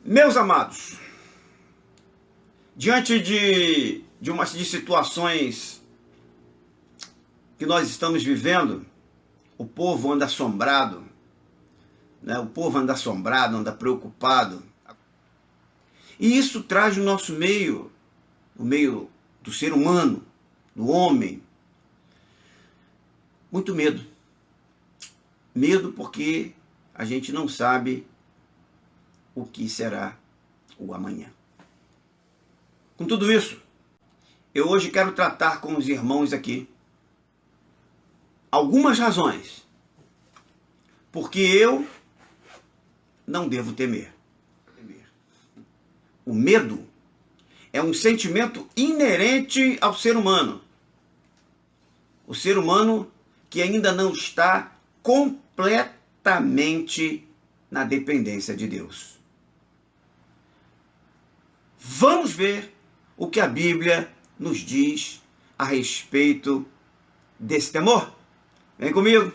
Meus amados, diante de situações que nós estamos vivendo, o povo anda assombrado, né? O povo anda assombrado, anda preocupado. E isso traz no nosso meio, no meio do ser humano, do homem, muito medo. Medo porque a gente não sabe o que será o amanhã. Com tudo isso, eu hoje quero tratar com os irmãos aqui algumas razões porque eu não devo temer. O medo é um sentimento inerente ao ser humano. O ser humano que ainda não está completamente na dependência de Deus. Vamos ver o que a Bíblia nos diz a respeito desse temor. Vem comigo.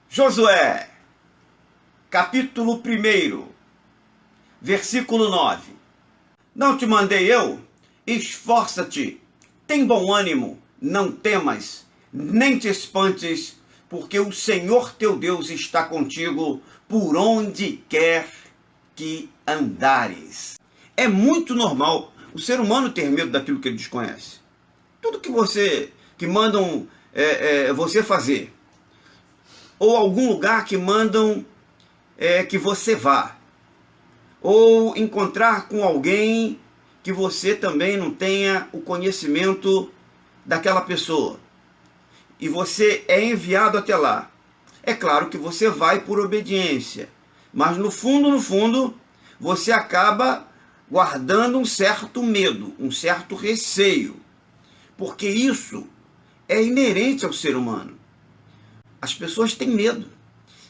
Josué, capítulo 1, versículo 9. Não te mandei eu? Esforça-te, tem bom ânimo, não temas, nem te espantes, porque o Senhor teu Deus está contigo por onde quer que andares. É muito normal o ser humano ter medo daquilo que ele desconhece. Tudo que mandam você fazer, ou algum lugar que mandam que você vá, ou encontrar com alguém que você também não tenha o conhecimento daquela pessoa, e você é enviado até lá. É claro que você vai por obediência, mas no fundo, você acaba guardando um certo medo, um certo receio, porque isso é inerente ao ser humano. As pessoas têm medo.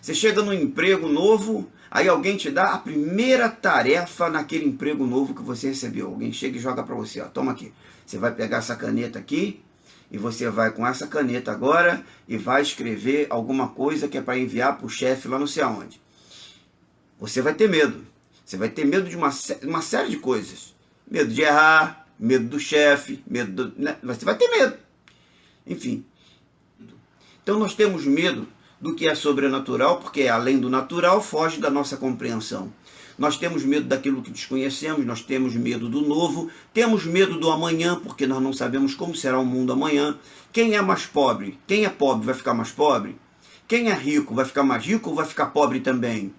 Você chega num emprego novo, aí alguém te dá a primeira tarefa naquele emprego novo que você recebeu. Alguém chega e joga para você, ó, toma aqui. Você vai pegar essa caneta aqui, e você vai com essa caneta agora e vai escrever alguma coisa que é para enviar para o chefe lá não sei aonde. Você vai ter medo. Você vai ter medo de uma série de coisas. Medo de errar, medo do chefe, você vai ter medo. Enfim. Então nós temos medo do que é sobrenatural, porque além do natural foge da nossa compreensão. Nós temos medo daquilo que desconhecemos, nós temos medo do novo, temos medo do amanhã, porque nós não sabemos como será o mundo amanhã. Quem é mais pobre? Quem é pobre vai ficar mais pobre? Quem é rico vai ficar mais rico ou vai ficar pobre também?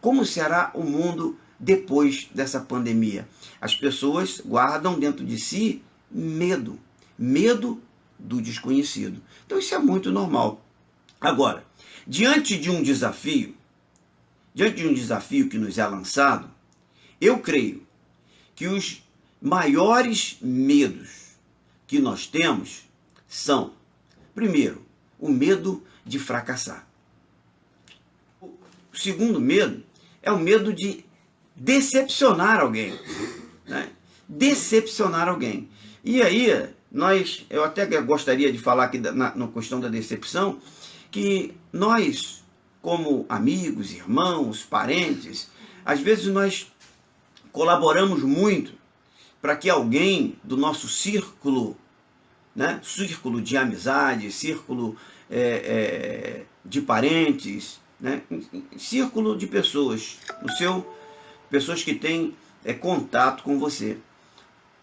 Como será o mundo depois dessa pandemia? As pessoas guardam dentro de si medo do desconhecido. Então isso é muito normal. Agora, diante de um desafio que nos é lançado, eu creio que os maiores medos que nós temos são, primeiro, o medo de fracassar. O segundo medo é o medo de decepcionar alguém, né? Decepcionar alguém. E aí, eu até gostaria de falar aqui na questão da decepção, que nós, como amigos, irmãos, parentes, às vezes nós colaboramos muito para que alguém do nosso círculo, né, círculo de amizade, círculo de parentes, né, círculo de pessoas, pessoas que têm contato com você.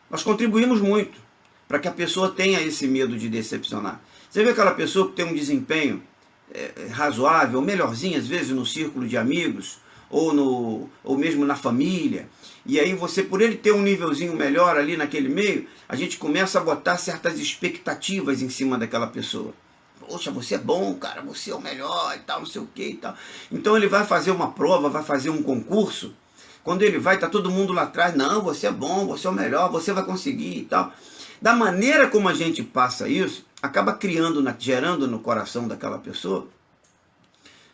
Nós contribuímos muito para que a pessoa tenha esse medo de decepcionar. Você vê aquela pessoa que tem um desempenho razoável, melhorzinho às vezes no círculo de amigos, ou mesmo na família, e aí você, por ele ter um nívelzinho melhor ali naquele meio, a gente começa a botar certas expectativas em cima daquela pessoa. Poxa, você é bom, cara, você é o melhor e tal, não sei o que e tal. Então ele vai fazer uma prova, vai fazer um concurso, quando ele vai, tá todo mundo lá atrás, não, você é bom, você é o melhor, você vai conseguir e tal. Da maneira como a gente passa isso, acaba gerando no coração daquela pessoa,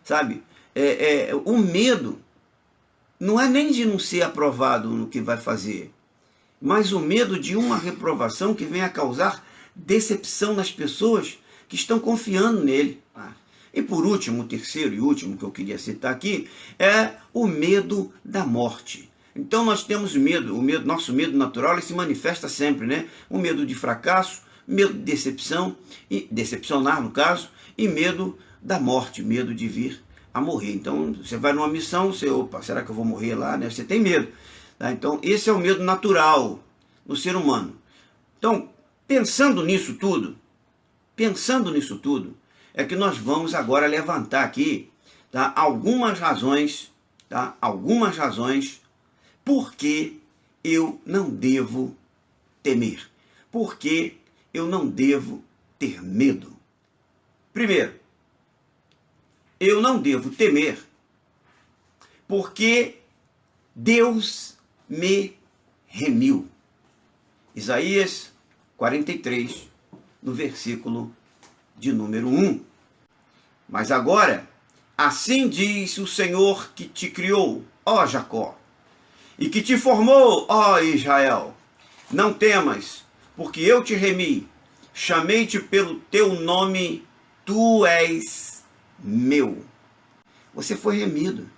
sabe, o medo não é nem de não ser aprovado no que vai fazer, mas o medo de uma reprovação que venha a causar decepção nas pessoas que estão confiando nele. E por último, o terceiro e último que eu queria citar aqui é o medo da morte. Então nós temos medo, nosso medo natural ele se manifesta sempre, né? O medo de fracasso, medo de decepção, e decepcionar no caso, e medo da morte, medo de vir a morrer. Então você vai numa missão, você, opa, será que eu vou morrer lá? Né? Você tem medo. Tá? Então esse é o medo natural no ser humano. Então, pensando nisso tudo, é que nós vamos agora levantar aqui, tá, algumas razões por que eu não devo temer, por que eu não devo ter medo. Primeiro, eu não devo temer porque Deus me remiu. Isaías 43, no versículo de número 1. Mas agora, assim diz o Senhor que te criou, ó Jacó, e que te formou, ó Israel. Não temas, porque eu te remi, chamei-te pelo teu nome, tu és meu. Você foi remido.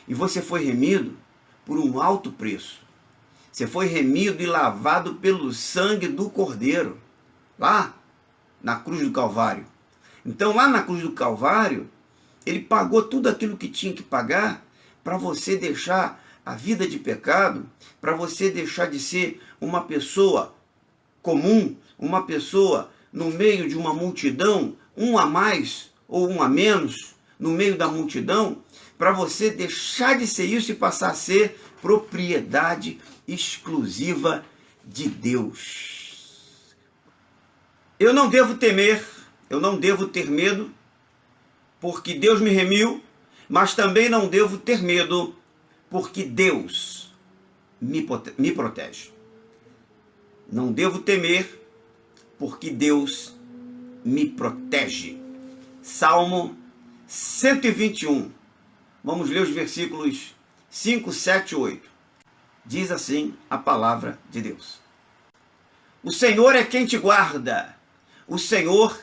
E você foi remido por um alto preço. Você foi remido e lavado pelo sangue do Cordeiro, lá na cruz do Calvário. Então, lá na cruz do Calvário, ele pagou tudo aquilo que tinha que pagar para você deixar a vida de pecado, para você deixar de ser uma pessoa comum, uma pessoa no meio de uma multidão, um a mais ou um a menos, no meio da multidão, para você deixar de ser isso e passar a ser propriedade exclusiva de Deus. Eu não devo temer, eu não devo ter medo, porque Deus me remiu, mas também não devo ter medo, porque Deus me protege. Não devo temer, porque Deus me protege. Salmo 121. Vamos ler os versículos 5, 7 e 8. Diz assim a palavra de Deus. O Senhor é quem te guarda. O Senhor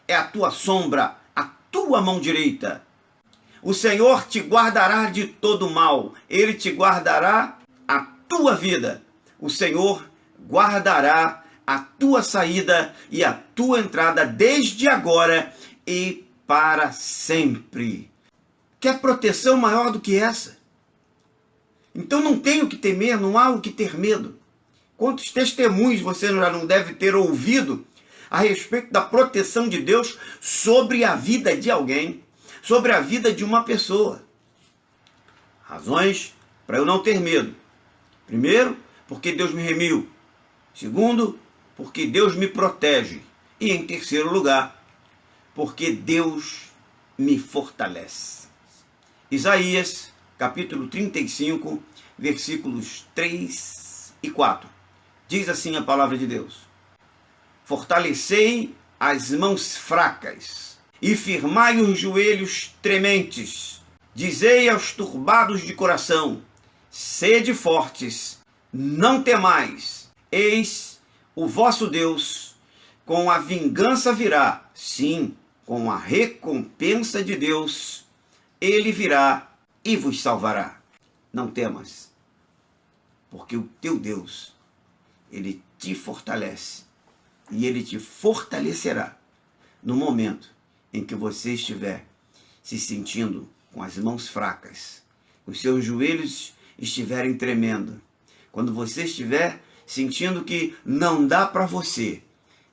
é a tua sombra, a tua mão direita. O Senhor te guardará de todo mal. Ele te guardará a tua vida. O Senhor guardará a tua saída e a tua entrada desde agora e para sempre. Quer proteção maior do que essa? Então não tem o que temer, não há o que ter medo. Quantos testemunhos você já não deve ter ouvido a respeito da proteção de Deus sobre a vida de alguém, sobre a vida de uma pessoa? Razões para eu não ter medo. Primeiro, porque Deus me remiu. Segundo, porque Deus me protege. E em terceiro lugar, porque Deus me fortalece. Isaías, capítulo 35, versículos 3 e 4. Diz assim a palavra de Deus. Fortalecei as mãos fracas e firmai os joelhos trementes. Dizei aos turbados de coração, sede fortes, não temais. Eis o vosso Deus, com a vingança virá, sim, com a recompensa de Deus, ele virá e vos salvará. Não temas, porque o teu Deus, ele te fortalece e ele te fortalecerá no momento em que você estiver se sentindo com as mãos fracas, os seus joelhos estiverem tremendo, quando você estiver sentindo que não dá para você,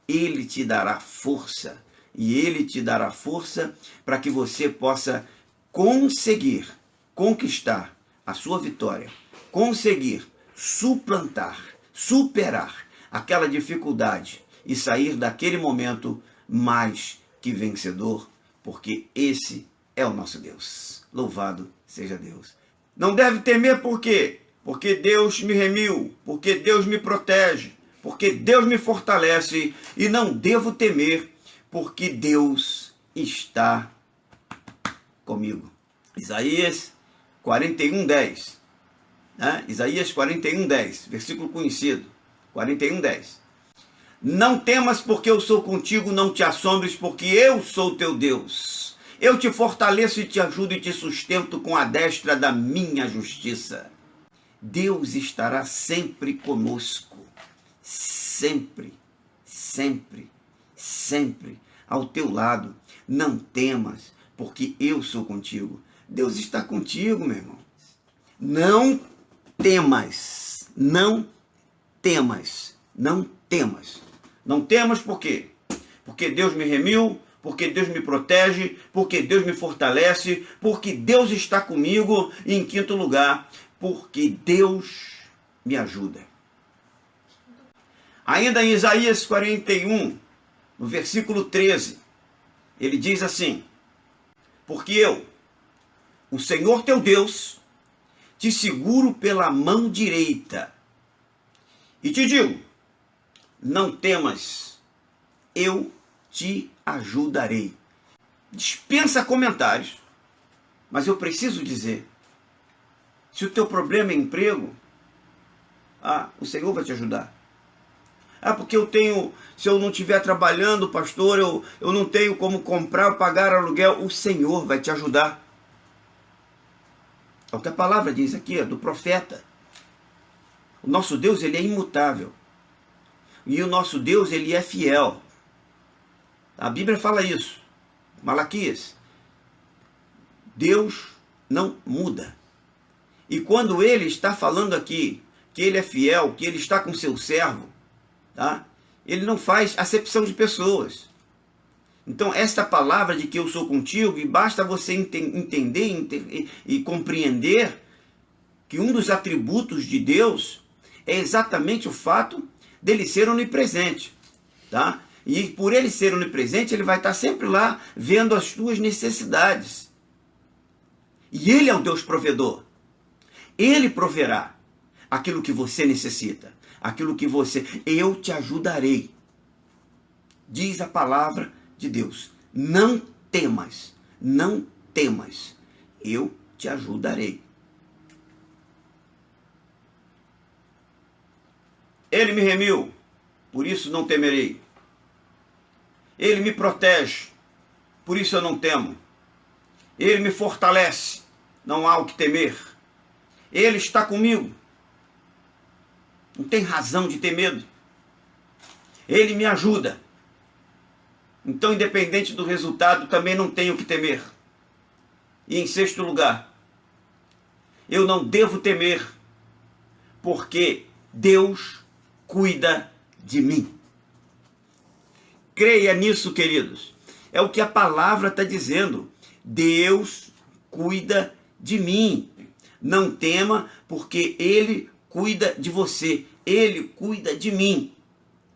ele te dará força, e ele te dará força para que você possa conseguir conquistar a sua vitória, conseguir suplantar, superar aquela dificuldade e sair daquele momento mais que vencedor, porque esse é o nosso Deus. Louvado seja Deus. Não deve temer por quê? Porque Deus me remiu, porque Deus me protege, porque Deus me fortalece, e não devo temer porque Deus está comigo. Isaías 41:10. Né? Isaías 41:10, versículo conhecido. 41:10. Não temas porque eu sou contigo, não te assombres porque eu sou teu Deus. Eu te fortaleço e te ajudo e te sustento com a destra da minha justiça. Deus estará sempre conosco. Sempre, sempre, sempre ao teu lado. Não temas, porque eu sou contigo. Deus está contigo, meu irmão. Não temas, não temas, não temas. Não temas por quê? Porque Deus me remiu, porque Deus me protege, porque Deus me fortalece, porque Deus está comigo e, em quinto lugar, porque Deus me ajuda. Ainda em Isaías 41, no versículo 13, ele diz assim: porque eu, o Senhor teu Deus, te seguro pela mão direita e te digo, não temas, eu te ajudarei. Dispensa comentários, mas eu preciso dizer, se o teu problema é emprego, o Senhor vai te ajudar. Porque se eu não estiver trabalhando, pastor, eu não tenho como comprar ou pagar aluguel, o Senhor vai te ajudar. É o que a palavra diz aqui, do profeta. O nosso Deus, ele é imutável. E o nosso Deus, ele é fiel. A Bíblia fala isso. Malaquias. Deus não muda. E quando ele está falando aqui que ele é fiel, que ele está com seu servo, tá? Ele não faz acepção de pessoas. Então, esta palavra de que eu sou contigo, e basta você entender e compreender que um dos atributos de Deus é exatamente o fato dele ser onipresente, tá? E por ele ser onipresente, ele vai estar sempre lá vendo as tuas necessidades. E ele é o Deus provedor. Ele proverá aquilo que você necessita, aquilo que eu te ajudarei. Diz a palavra de Deus, não temas, não temas, eu te ajudarei. Ele me remiu, por isso não temerei. Ele me protege, por isso eu não temo. Ele me fortalece, não há o que temer. Ele está comigo, não tem razão de ter medo. Ele me ajuda. Então, independente do resultado, também não tenho o que temer. E em sexto lugar, eu não devo temer, porque Deus cuida de mim. Creia nisso, queridos. É o que a palavra está dizendo. Deus cuida de mim. Não tema, porque Ele cuida de você. Ele cuida de mim.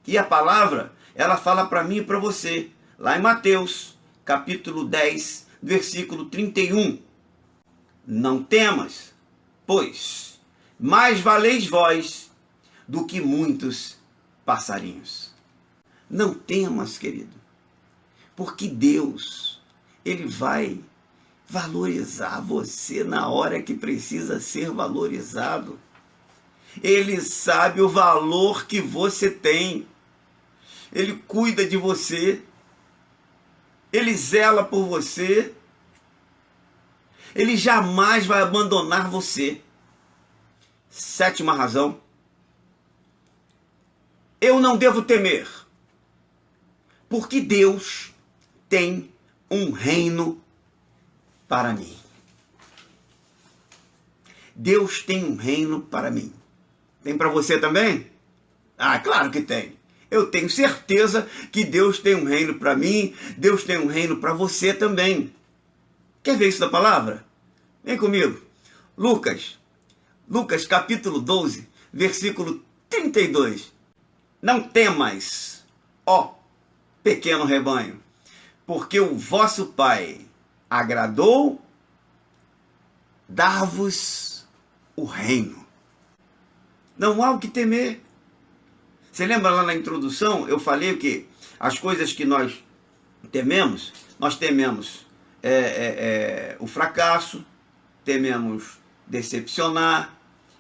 E a palavra, ela fala para mim e para você. Lá em Mateus, capítulo 10, versículo 31. Não temas, pois mais valeis vós do que muitos passarinhos. Não temas, querido, porque Deus, Ele vai valorizar você na hora que precisa ser valorizado. Ele sabe o valor que você tem. Ele cuida de você. Ele zela por você. Ele jamais vai abandonar você. Sétima razão. Eu não devo temer, porque Deus tem um reino para mim. Deus tem um reino para mim. Tem para você também? Claro que tem. Eu tenho certeza que Deus tem um reino para mim, Deus tem um reino para você também. Quer ver isso da palavra? Vem comigo. Lucas capítulo 12, versículo 32. Não temas, ó pequeno rebanho, porque o vosso Pai agradou dar-vos o reino. Não há o que temer. Você lembra lá na introdução, eu falei que as coisas que nós tememos o fracasso, tememos decepcionar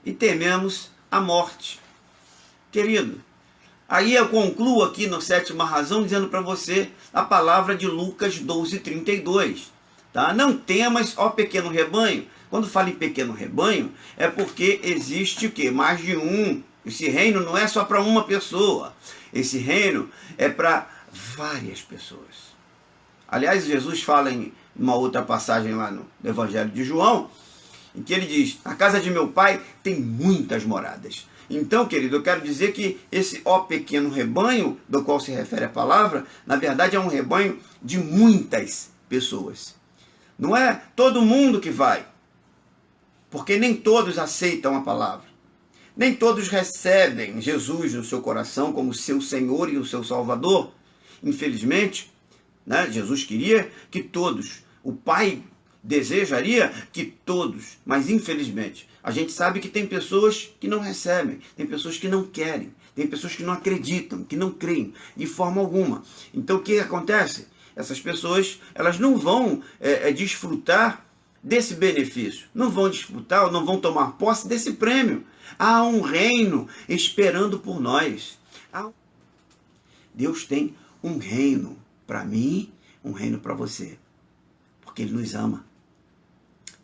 e tememos a morte. Querido, aí eu concluo aqui na sétima razão dizendo para você a palavra de Lucas 12, 32. Tá? Não temas, ó pequeno rebanho. Quando fala em pequeno rebanho, é porque existe o quê? Mais de um. Esse reino não é só para uma pessoa. Esse reino é para várias pessoas. Aliás, Jesus fala em uma outra passagem lá no Evangelho de João, em que ele diz: a casa de meu pai tem muitas moradas. Então, querido, eu quero dizer que esse ó pequeno rebanho, do qual se refere a palavra, na verdade é um rebanho de muitas pessoas. Não é todo mundo que vai, porque nem todos aceitam a palavra. Nem todos recebem Jesus no seu coração como seu Senhor e o seu Salvador. Infelizmente, né, Jesus queria que todos, o Pai desejaria que todos, mas infelizmente, a gente sabe que tem pessoas que não recebem, tem pessoas que não querem, tem pessoas que não acreditam, que não creem, de forma alguma. Então o que acontece? Essas pessoas, elas não vão desfrutar desse benefício, não vão desfrutar ou não vão tomar posse desse prêmio. Há um reino esperando por nós. Deus tem um reino para mim, um reino para você, porque Ele nos ama,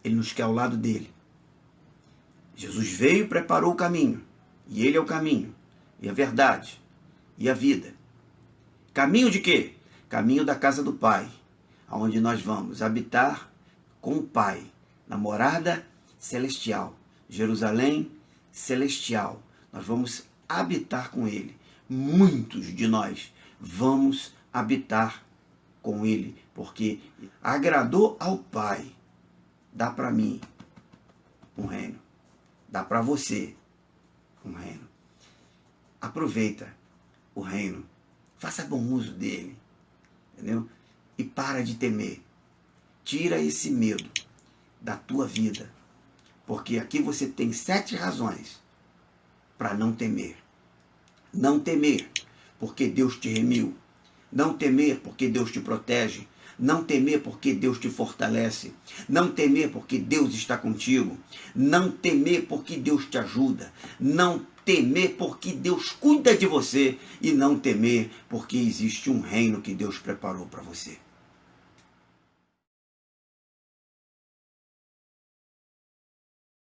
Ele nos quer ao lado dele. Jesus veio e preparou o caminho, e Ele é o caminho, e a verdade, e a vida. Caminho de quê? Caminho da casa do Pai, aonde nós vamos habitar com o Pai, na morada celestial, Jerusalém celestial. Nós vamos habitar com Ele. Muitos de nós vamos habitar com Ele, porque agradou ao Pai. Dá para mim um reino, dá para você um reino. Aproveita o reino, faça bom uso dele, entendeu? E para de temer. Tira esse medo da tua vida, porque aqui você tem 7 razões para não temer. Não temer porque Deus te remiu. Não temer porque Deus te protege. Não temer porque Deus te fortalece. Não temer porque Deus está contigo. Não temer porque Deus te ajuda. Não temer porque Deus cuida de você. E não temer porque existe um reino que Deus preparou para você.